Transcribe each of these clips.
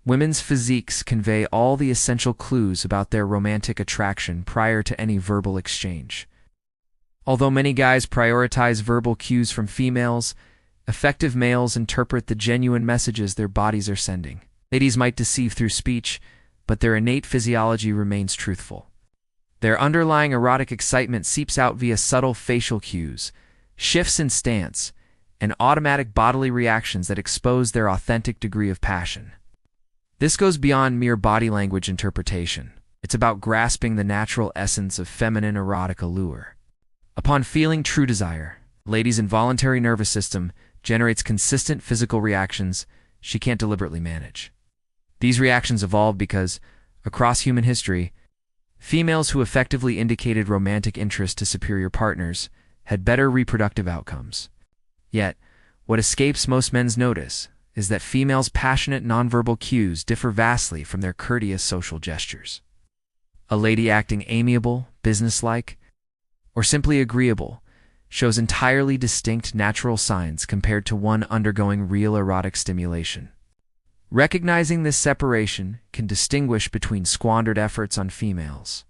Women's physiques convey all the essential clues about their romantic attraction prior to any verbal exchange. Although many guys prioritize verbal cues from females, effective males interpret the genuine messages their bodies are sending. Ladies might deceive through speech, but their innate physiology remains truthful. Their underlying erotic excitement seeps out via subtle facial cues, shifts in stance, and automatic bodily reactions that expose their authentic degree of passion. This goes beyond mere body language interpretation. It's about grasping the natural essence of feminine erotic allure. Upon feeling true desire, a lady's involuntary nervous system generates consistent physical reactions she can't deliberately manage. These reactions evolved because, across human history, females who effectively indicated romantic interest to superior partners had better reproductive outcomes. Yet, what escapes most men's notice is that females' passionate nonverbal cues differ vastly from their courteous social gestures. A lady acting amiable, businesslike, or simply agreeable shows entirely distinct natural signs compared to one undergoing real erotic stimulation. Recognizing this separation can distinguish between squandered efforts on females,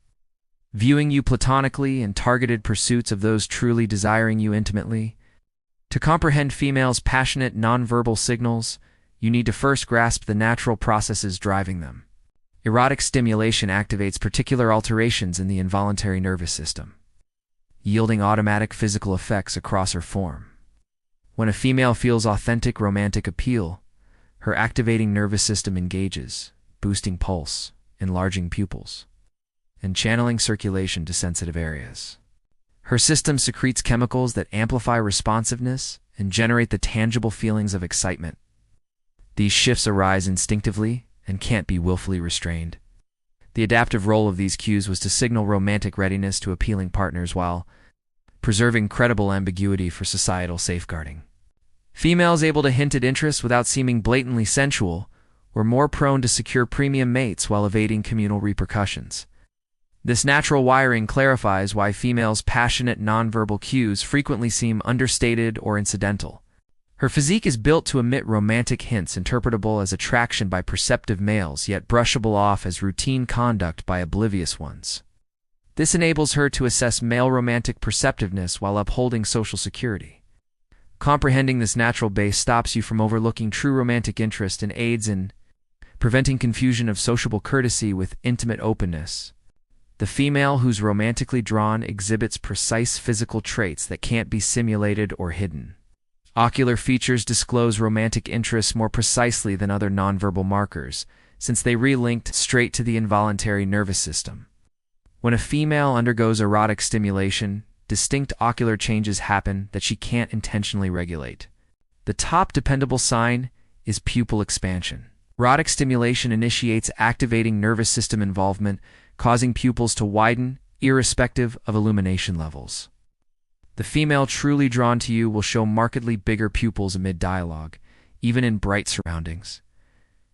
viewing you platonically, and targeted pursuits of those truly desiring you intimately. To comprehend females' passionate nonverbal signals, you need to first grasp the natural processes driving them. Erotic stimulation activates particular alterations in the involuntary nervous system, yielding automatic physical effects across her form. When a female feels authentic romantic appeal, her activating nervous system engages, boosting pulse, enlarging pupils, and channeling circulation to sensitive areas. Her system secretes chemicals that amplify responsiveness and generate the tangible feelings of excitement. These shifts arise instinctively and can't be willfully restrained. The adaptive role of these cues was to signal romantic readiness to appealing partners while preserving credible ambiguity for societal safeguarding. Females able to hint at interest without seeming blatantly sensual were more prone to secure premium mates while evading communal repercussions. This natural wiring clarifies why females' passionate nonverbal cues frequently seem understated or incidental. Her physique is built to emit romantic hints interpretable as attraction by perceptive males, yet brushable off as routine conduct by oblivious ones. This enables her to assess male romantic perceptiveness while upholding social security. Comprehending this natural base stops you from overlooking true romantic interest and aids in preventing confusion of sociable courtesy with intimate openness. The female who's romantically drawn exhibits precise physical traits that can't be simulated or hidden. Ocular features disclose romantic interest more precisely than other nonverbal markers, since they relinked straight to the involuntary nervous system. When a female undergoes erotic stimulation, distinct ocular changes happen that she can't intentionally regulate. The top dependable sign is pupil expansion. Erotic stimulation initiates activating nervous system involvement, causing pupils to widen, irrespective of illumination levels. The female truly drawn to you will show markedly bigger pupils amid dialogue, even in bright surroundings.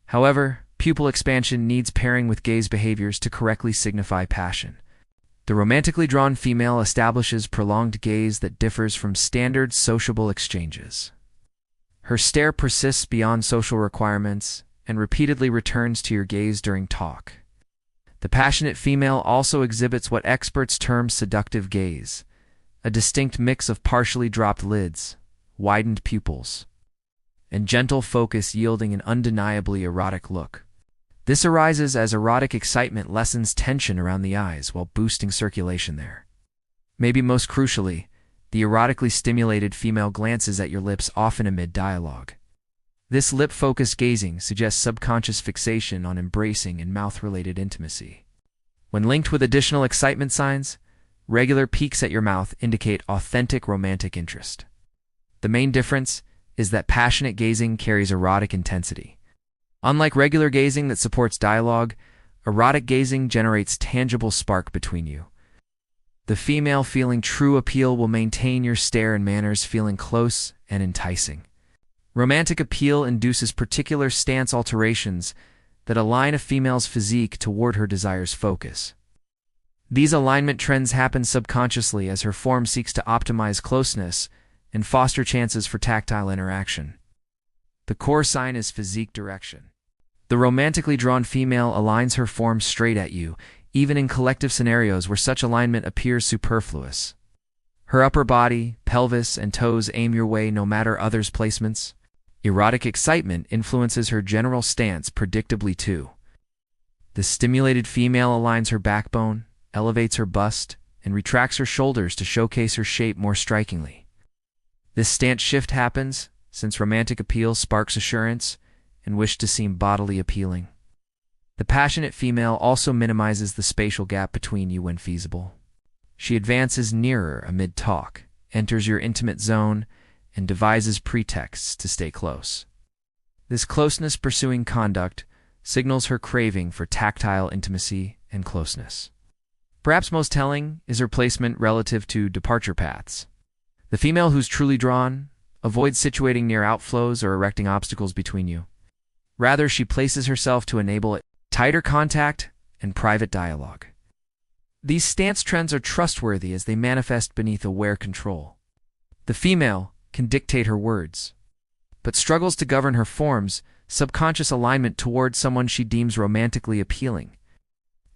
However, pupil expansion needs pairing with gaze behaviors to correctly signify passion. The romantically drawn female establishes prolonged gaze that differs from standard sociable exchanges. Her stare persists beyond social requirements and repeatedly returns to your gaze during talk. The passionate female also exhibits what experts term seductive gaze, a distinct mix of partially dropped lids, widened pupils, and gentle focus yielding an undeniably erotic look. This arises as erotic excitement lessens tension around the eyes while boosting circulation there. Maybe most crucially, the erotically stimulated female glances at your lips often amid dialogue. This lip-focused gazing suggests subconscious fixation on embracing and mouth-related intimacy. When linked with additional excitement signs, regular peeks at your mouth indicate authentic romantic interest. The main difference is that passionate gazing carries erotic intensity. Unlike regular gazing that supports dialogue, erotic gazing generates tangible spark between you. The female feeling true appeal will maintain your stare and manners feeling close and enticing. Romantic appeal induces particular stance alterations that align a female's physique toward her desire's focus. These alignment trends happen subconsciously as her form seeks to optimize closeness and foster chances for tactile interaction. The core sign is physique direction. The romantically drawn female aligns her form straight at you, even in collective scenarios where such alignment appears superfluous. Her upper body, pelvis, and toes aim your way no matter others' placements. Erotic excitement influences her general stance predictably too. The stimulated female aligns her backbone, elevates her bust, and retracts her shoulders to showcase her shape more strikingly. This stance shift happens since romantic appeal sparks assurance and wish to seem bodily appealing. The passionate female also minimizes the spatial gap between you when feasible. She advances nearer amid talk, enters your intimate zone, and devises pretexts to stay close. This closeness-pursuing conduct signals her craving for tactile intimacy and closeness. Perhaps most telling is her placement relative to departure paths. The female who's truly drawn avoids situating near outflows or erecting obstacles between you. Rather, she places herself to enable tighter contact and private dialogue. These stance trends are trustworthy as they manifest beneath aware control. The female can dictate her words, but struggles to govern her form's subconscious alignment toward someone she deems romantically appealing.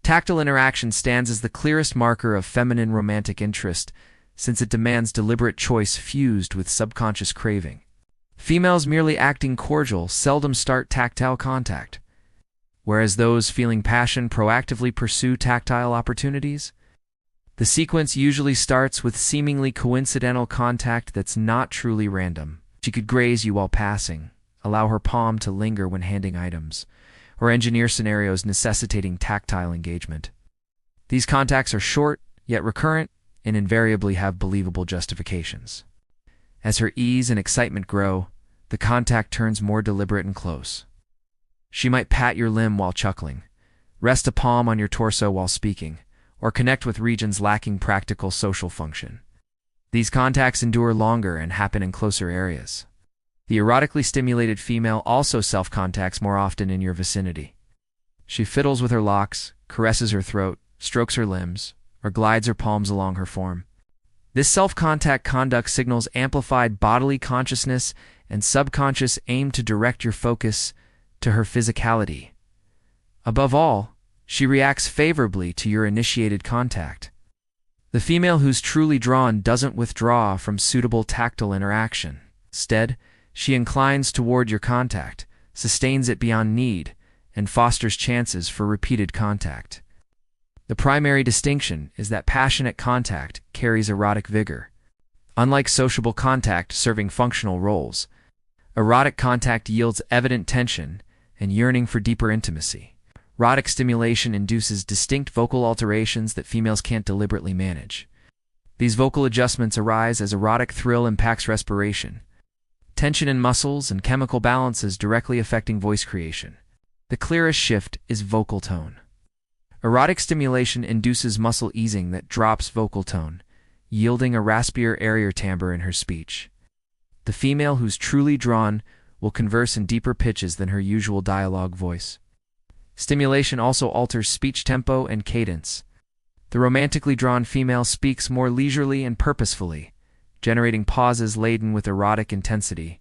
Tactile interaction stands as the clearest marker of feminine romantic interest, since it demands deliberate choice fused with subconscious craving. Females merely acting cordial seldom start tactile contact, whereas those feeling passion proactively pursue tactile opportunities. The sequence usually starts with seemingly coincidental contact that's not truly random. She could graze you while passing, allow her palm to linger when handing items, or engineer scenarios necessitating tactile engagement. These contacts are short, yet recurrent, and invariably have believable justifications. As her ease and excitement grow, the contact turns more deliberate and close. She might pat your limb while chuckling, rest a palm on your torso while speaking, or connect with regions lacking practical social function. These contacts endure longer and happen in closer areas. The erotically stimulated female also self-contacts more often in your vicinity. She fiddles with her locks, caresses her throat, strokes her limbs, or glides her palms along her form. This self-contact conduct signals amplified bodily consciousness and subconscious aim to direct your focus to her physicality. Above all, she reacts favorably to your initiated contact. The female who's truly drawn doesn't withdraw from suitable tactile interaction. Instead, she inclines toward your contact, sustains it beyond need, and fosters chances for repeated contact. The primary distinction is that passionate contact carries erotic vigor. Unlike sociable contact serving functional roles, erotic contact yields evident tension and yearning for deeper intimacy. Erotic stimulation induces distinct vocal alterations that females can't deliberately manage. These vocal adjustments arise as erotic thrill impacts respiration, tension in muscles, and chemical balances directly affecting voice creation. The clearest shift is vocal tone. Erotic stimulation induces muscle easing that drops vocal tone, yielding a raspier, airier timbre in her speech. The female who's truly drawn will converse in deeper pitches than her usual dialogue voice. Stimulation also alters speech tempo and cadence. The romantically drawn female speaks more leisurely and purposefully, generating pauses laden with erotic intensity.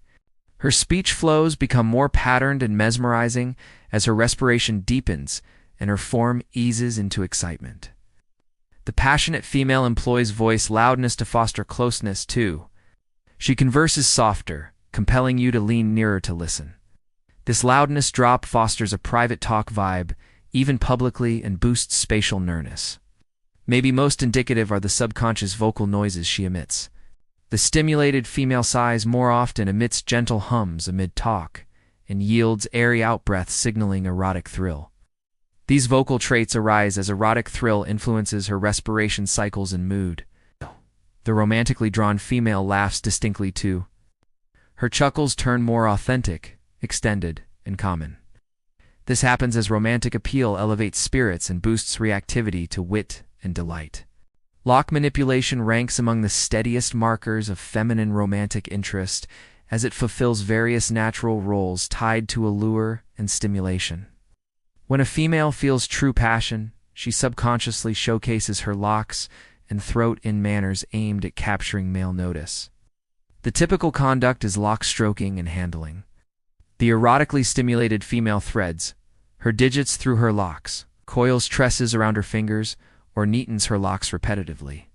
Her speech flows become more patterned and mesmerizing as her respiration deepens and her form eases into excitement. The passionate female employs voice loudness to foster closeness too. She converses softer, compelling you to lean nearer to listen. This loudness drop fosters a private talk vibe, even publicly, and boosts spatial nearness. Maybe most indicative are the subconscious vocal noises she emits. The stimulated female sighs more often emits gentle hums amid talk and yields airy outbreaths signaling erotic thrill. These vocal traits arise as erotic thrill influences her respiration cycles and mood. The romantically drawn female laughs distinctly too. Her chuckles turn more authentic, extended, and common. This happens as romantic appeal elevates spirits and boosts reactivity to wit and delight. Lock manipulation ranks among the steadiest markers of feminine romantic interest as it fulfills various natural roles tied to allure and stimulation. When a female feels true passion, she subconsciously showcases her locks and throat in manners aimed at capturing male notice. The typical conduct is lock stroking and handling. The erotically stimulated female threads her digits through her locks, coils tresses around her fingers, or neatens her locks repetitively.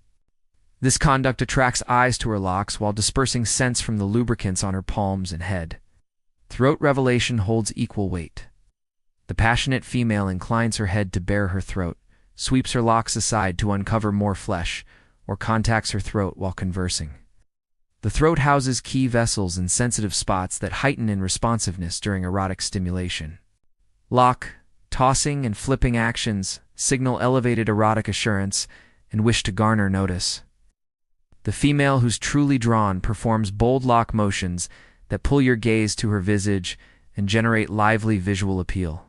This conduct attracts eyes to her locks while dispersing scents from the lubricants on her palms and head. Throat revelation holds equal weight. The passionate female inclines her head to bare her throat, sweeps her locks aside to uncover more flesh, or contacts her throat while conversing. The throat houses key vessels and sensitive spots that heighten in responsiveness during erotic stimulation. Lock, tossing, and flipping actions signal elevated erotic assurance and wish to garner notice. The female who's truly drawn performs bold lock motions that pull your gaze to her visage and generate lively visual appeal.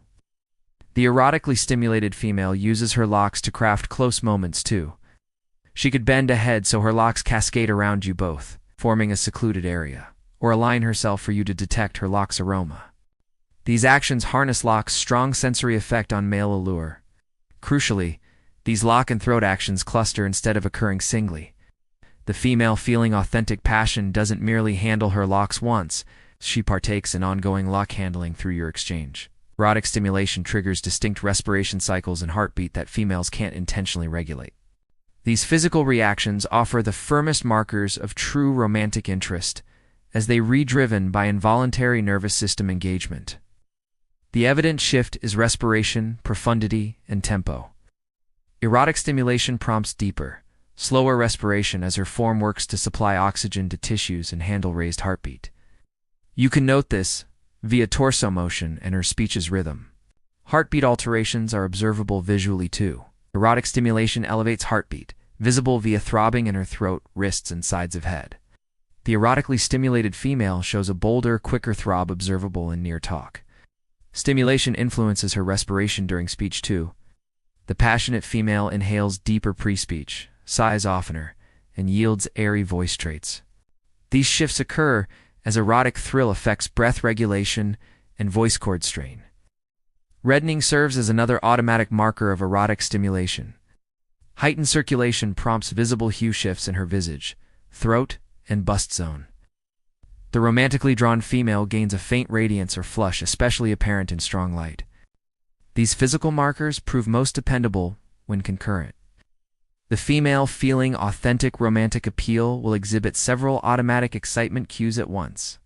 The erotically stimulated female uses her locks to craft close moments too. She could bend ahead so her locks cascade around you both, forming a secluded area, or align herself for you to detect her lock's aroma. These actions harness lock's strong sensory effect on male allure. Crucially, these lock and throat actions cluster instead of occurring singly. The female feeling authentic passion doesn't merely handle her locks once, she partakes in ongoing lock handling through your exchange. Erotic stimulation triggers distinct respiration cycles and heartbeat that females can't intentionally regulate. These physical reactions offer the firmest markers of true romantic interest, as they re-driven by involuntary nervous system engagement. The evident shift is respiration, profundity, and tempo. Erotic stimulation prompts deeper, slower respiration as her form works to supply oxygen to tissues and handle raised heartbeat. You can note this via torso motion and her speech's rhythm. Heartbeat alterations are observable visually too. Erotic stimulation elevates heartbeat, visible via throbbing in her throat, wrists, and sides of head. The erotically stimulated female shows a bolder, quicker throb observable in near talk. Stimulation influences her respiration during speech too. The passionate female inhales deeper pre-speech, sighs oftener, and yields airy voice traits. These shifts occur as erotic thrill affects breath regulation and voice cord strain. Reddening serves as another automatic marker of erotic stimulation. Heightened circulation prompts visible hue shifts in her visage, throat, and bust zone. The romantically drawn female gains a faint radiance or flush especially apparent in strong light. These physical markers prove most dependable when concurrent. The female feeling authentic romantic appeal will exhibit several automatic excitement cues at once.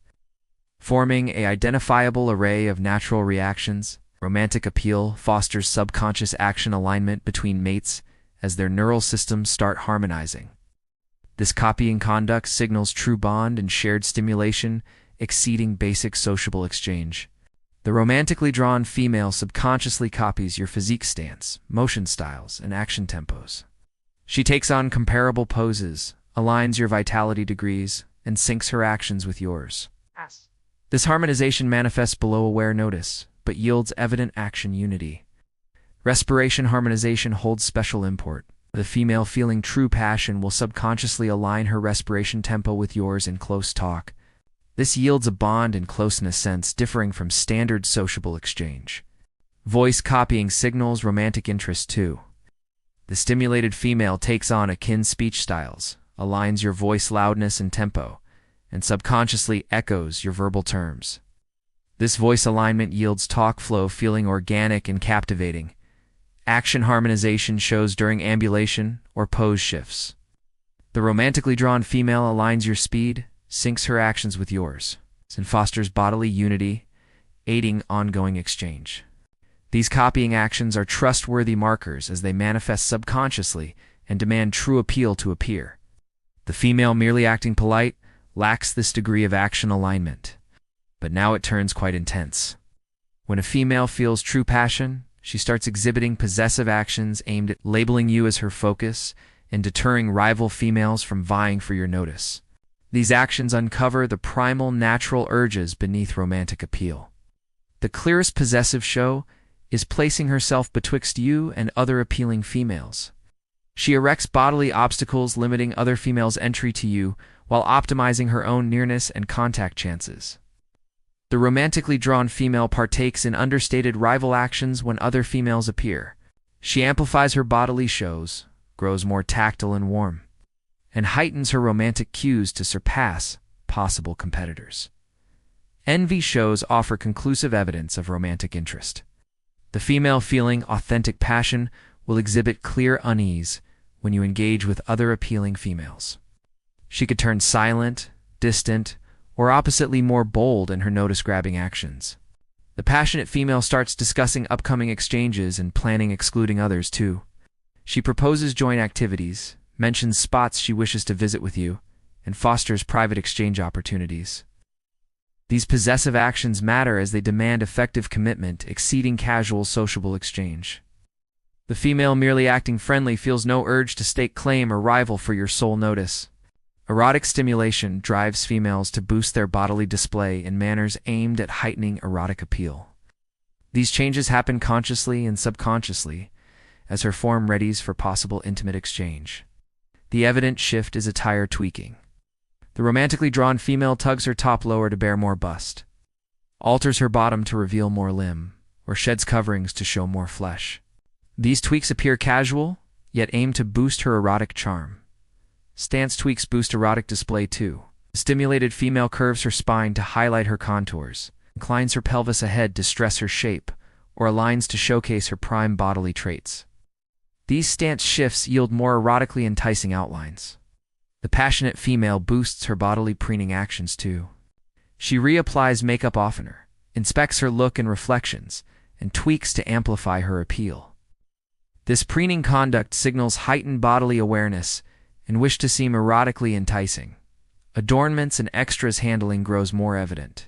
Forming an identifiable array of natural reactions, romantic appeal fosters subconscious action alignment between mates as their neural systems start harmonizing. This copying conduct signals true bond and shared stimulation, exceeding basic sociable exchange. The romantically drawn female subconsciously copies your physique stance, motion styles, and action tempos. She takes on comparable poses, aligns your vitality degrees, and syncs her actions with yours. This harmonization manifests below aware notice, but yields evident action unity. Respiration harmonization holds special import. The female feeling true passion will subconsciously align her respiration tempo with yours in close talk. This yields a bond and closeness sense differing from standard sociable exchange. Voice copying signals romantic interest too. The stimulated female takes on akin speech styles, aligns your voice loudness and tempo, and subconsciously echoes your verbal terms. This voice alignment yields talk flow feeling organic and captivating. Action harmonization shows during ambulation or pose shifts. The romantically drawn female aligns your speed, syncs her actions with yours, and fosters bodily unity, aiding ongoing exchange. These copying actions are trustworthy markers as they manifest subconsciously and demand true appeal to appear. The female merely acting polite lacks this degree of action alignment. But now it turns quite intense. When a female feels true passion, she starts exhibiting possessive actions aimed at labeling you as her focus and deterring rival females from vying for your notice. These actions uncover the primal natural urges beneath romantic appeal. The clearest possessive show is placing herself betwixt you and other appealing females. She erects bodily obstacles limiting other females' entry to you while optimizing her own nearness and contact chances. The romantically drawn female partakes in understated rival actions when other females appear. She amplifies her bodily shows, grows more tactile and warm, and heightens her romantic cues to surpass possible competitors. Envy shows offer conclusive evidence of romantic interest. The female feeling authentic passion will exhibit clear unease when you engage with other appealing females. She could turn silent, distant, or oppositely more bold in her notice-grabbing actions. The passionate female starts discussing upcoming exchanges and planning excluding others too. She proposes joint activities, mentions spots she wishes to visit with you, and fosters private exchange opportunities. These possessive actions matter as they demand effective commitment exceeding casual sociable exchange. The female merely acting friendly feels no urge to stake claim or rival for your sole notice. Erotic stimulation drives females to boost their bodily display in manners aimed at heightening erotic appeal. These changes happen consciously and subconsciously as her form readies for possible intimate exchange. The evident shift is attire tweaking. The romantically drawn female tugs her top lower to bare more bust, alters her bottom to reveal more limb, or sheds coverings to show more flesh. These tweaks appear casual, yet aim to boost her erotic charm. Stance tweaks boost erotic display too. The stimulated female curves her spine to highlight her contours, inclines her pelvis ahead to stress her shape, or aligns to showcase her prime bodily traits. These stance shifts yield more erotically enticing outlines. The passionate female boosts her bodily preening actions too. She reapplies makeup oftener, inspects her look and reflections, and tweaks to amplify her appeal. This preening conduct signals heightened bodily awareness and wish to seem erotically enticing. Adornments and extras handling grows more evident.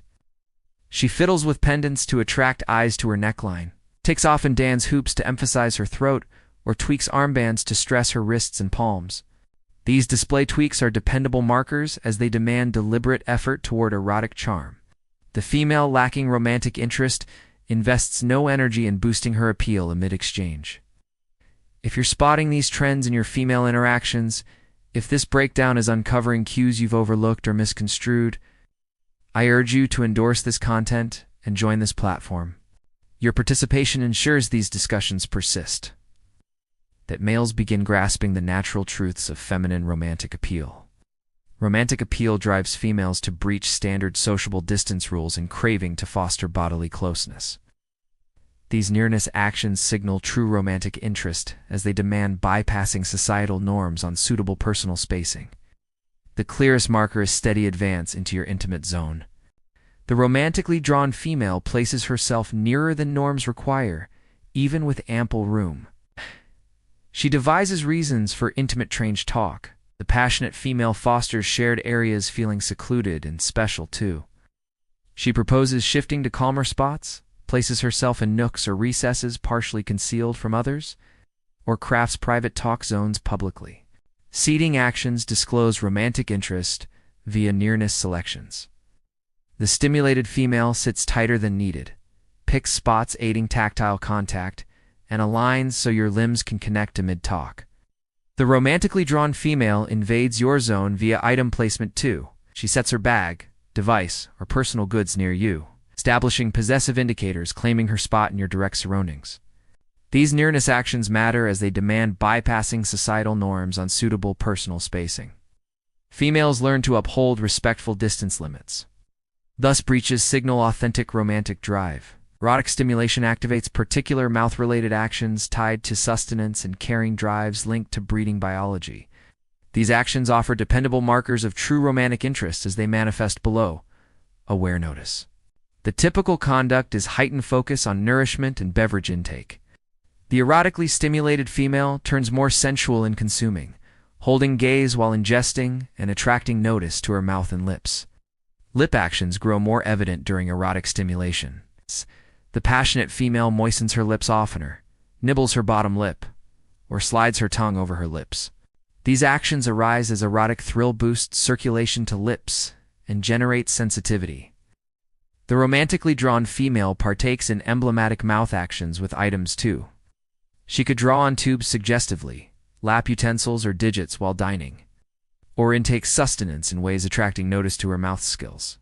She fiddles with pendants to attract eyes to her neckline, takes off and dans hoops to emphasize her throat, or tweaks armbands to stress her wrists and palms. These display tweaks are dependable markers as they demand deliberate effort toward erotic charm. The female lacking romantic interest invests no energy in boosting her appeal amid exchange. If you're spotting these trends in your female interactions, if this breakdown is uncovering cues you've overlooked or misconstrued, I urge you to endorse this content and join this platform. Your participation ensures these discussions persist, that males begin grasping the natural truths of feminine romantic appeal. Romantic appeal drives females to breach standard sociable distance rules and craving to foster bodily closeness. These nearness actions signal true romantic interest as they demand bypassing societal norms on suitable personal spacing. The clearest marker is steady advance into your intimate zone. The romantically drawn female places herself nearer than norms require, even with ample room. She devises reasons for intimate tranche talk. The passionate female fosters shared areas feeling secluded and special too. She proposes shifting to calmer spots, places herself in nooks or recesses partially concealed from others, or crafts private talk zones publicly. Seating actions disclose romantic interest via nearness selections. The stimulated female sits tighter than needed, picks spots aiding tactile contact, and aligns so your limbs can connect amid talk. The romantically drawn female invades your zone via item placement too. She sets her bag, device, or personal goods near you, establishing possessive indicators claiming her spot in your direct surroundings. These nearness actions matter as they demand bypassing societal norms on suitable personal spacing. Females learn to uphold respectful distance limits. Thus breaches signal authentic romantic drive. Erotic stimulation activates particular mouth-related actions tied to sustenance and caring drives linked to breeding biology. These actions offer dependable markers of true romantic interest as they manifest below. Aware notice. The typical conduct is heightened focus on nourishment and beverage intake. The erotically stimulated female turns more sensual in consuming, holding gaze while ingesting and attracting notice to her mouth and lips. Lip actions grow more evident during erotic stimulation. The passionate female moistens her lips oftener, nibbles her bottom lip, or slides her tongue over her lips. These actions arise as erotic thrill boosts circulation to lips and generates sensitivity. The romantically drawn female partakes in emblematic mouth actions with items too. She could draw on tubes suggestively, lap utensils or digits while dining, or intake sustenance in ways attracting notice to her mouth skills.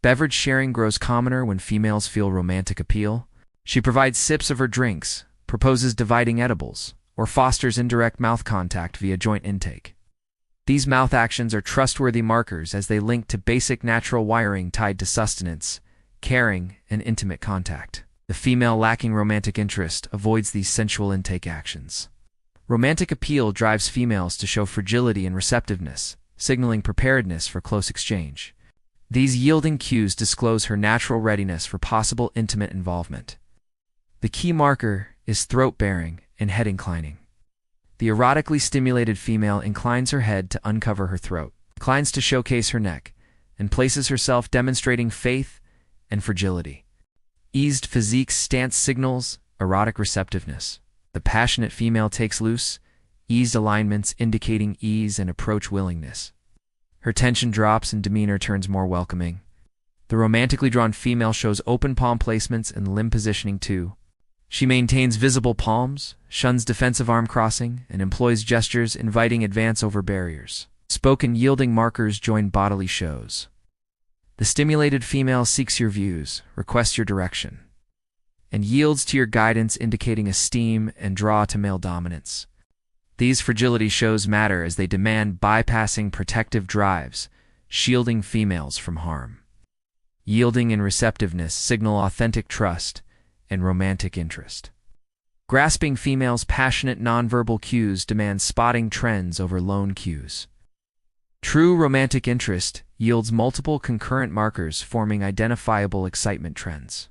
Beverage sharing grows commoner when females feel romantic appeal. She provides sips of her drinks, proposes dividing edibles, or fosters indirect mouth contact via joint intake. These mouth actions are trustworthy markers as they link to basic natural wiring tied to sustenance, caring, and intimate contact. The female lacking romantic interest avoids these sensual intake actions. Romantic appeal drives females to show fragility and receptiveness, signaling preparedness for close exchange. These yielding cues disclose her natural readiness for possible intimate involvement. The key marker is throat baring and head inclining. The erotically stimulated female inclines her head to uncover her throat, inclines to showcase her neck, and places herself, demonstrating faith and fragility. Eased physique stance signals erotic receptiveness. The passionate female takes loose, eased alignments indicating ease and approach willingness. Her tension drops and demeanor turns more welcoming. The romantically drawn female shows open palm placements and limb positioning too. She maintains visible palms, shuns defensive arm crossing, and employs gestures inviting advance over barriers. Spoken yielding markers join bodily shows. The stimulated female seeks your views, requests your direction, and yields to your guidance, indicating esteem and draw to male dominance. These fragility shows matter as they demand bypassing protective drives, shielding females from harm. Yielding and receptiveness signal authentic trust and romantic interest. Grasping females' passionate nonverbal cues demand spotting trends over lone cues. True romantic interest yields multiple concurrent markers forming identifiable excitement trends.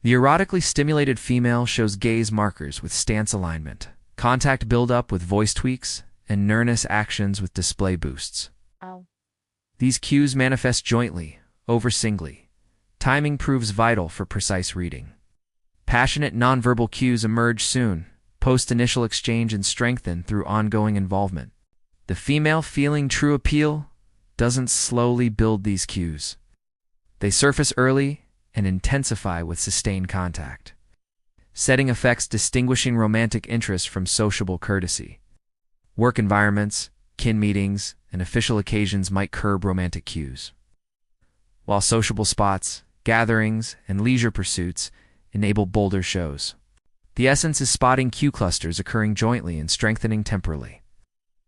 The erotically stimulated female shows gaze markers with stance alignment, contact buildup with voice tweaks, and nearness actions with display boosts. These cues manifest jointly, over singly. Timing proves vital for precise reading. Passionate nonverbal cues emerge soon, post-initial exchange, and strengthen through ongoing involvement. The female feeling true appeal doesn't slowly build these cues. They surface early and intensify with sustained contact. Setting effects distinguishing romantic interest from sociable courtesy. Work environments, kin meetings, and official occasions might curb romantic cues, while sociable spots, gatherings, and leisure pursuits enable bolder shows. The essence is spotting cue clusters occurring jointly and strengthening temporally.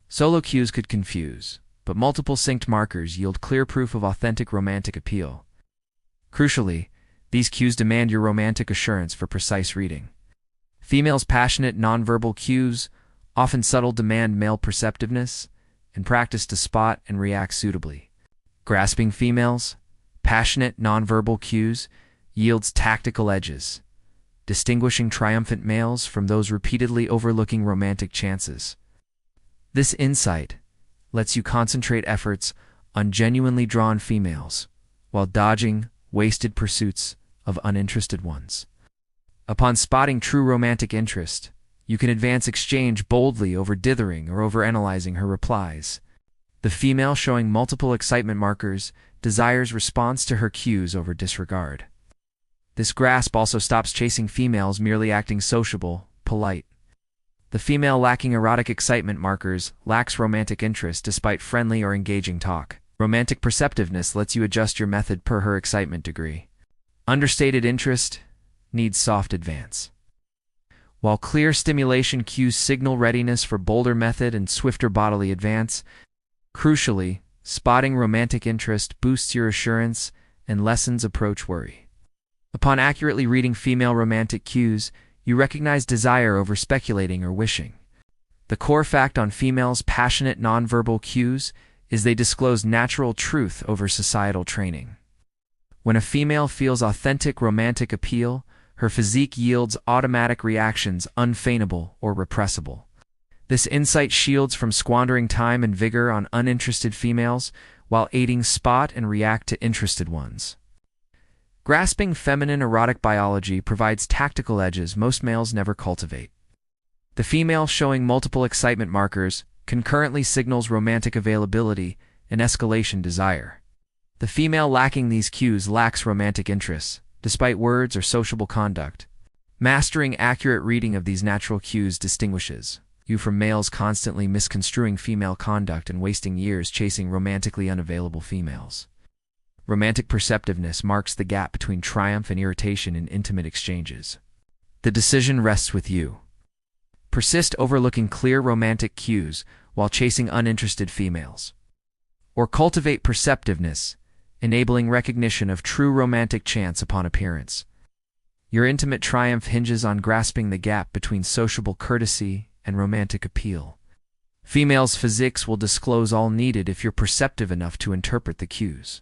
Solo cues could confuse, but multiple synced markers yield clear proof of authentic romantic appeal. Crucially, these cues demand your romantic assurance for precise reading. Females' passionate nonverbal cues, often subtle, demand male perceptiveness and practice to spot and react suitably. Grasping females' passionate nonverbal cues yields tactical edges, distinguishing triumphant males from those repeatedly overlooking romantic chances. This insight lets you concentrate efforts on genuinely drawn females while dodging wasted pursuits of uninterested ones. Upon spotting true romantic interest, you can advance exchange boldly over dithering or overanalyzing her replies. The female showing multiple excitement markers desires response to her cues over disregard. This grasp also stops chasing females merely acting sociable, polite. The female lacking erotic excitement markers lacks romantic interest despite friendly or engaging talk. Romantic perceptiveness lets you adjust your method per her excitement degree. Understated interest needs soft advance. While clear stimulation cues signal readiness for bolder method and swifter bodily advance, crucially, spotting romantic interest boosts your assurance and lessens approach worry. Upon accurately reading female romantic cues, you recognize desire over speculating or wishing. The core fact on females' passionate nonverbal cues is they disclose natural truth over societal training. When a female feels authentic romantic appeal, her physique yields automatic reactions unfeignable or repressible. This insight shields from squandering time and vigor on uninterested females while aiding spot and react to interested ones. Grasping feminine erotic biology provides tactical edges most males never cultivate. The female showing multiple excitement markers concurrently signals romantic availability and escalation desire. The female lacking these cues lacks romantic interests, despite words or sociable conduct. Mastering accurate reading of these natural cues distinguishes you from males constantly misconstruing female conduct and wasting years chasing romantically unavailable females. Romantic perceptiveness marks the gap between triumph and irritation in intimate exchanges. The decision rests with you. Persist overlooking clear romantic cues while chasing uninterested females, or cultivate perceptiveness, enabling recognition of true romantic chance upon appearance. Your intimate triumph hinges on grasping the gap between sociable courtesy and romantic appeal. Females' physiques will disclose all needed if you're perceptive enough to interpret the cues.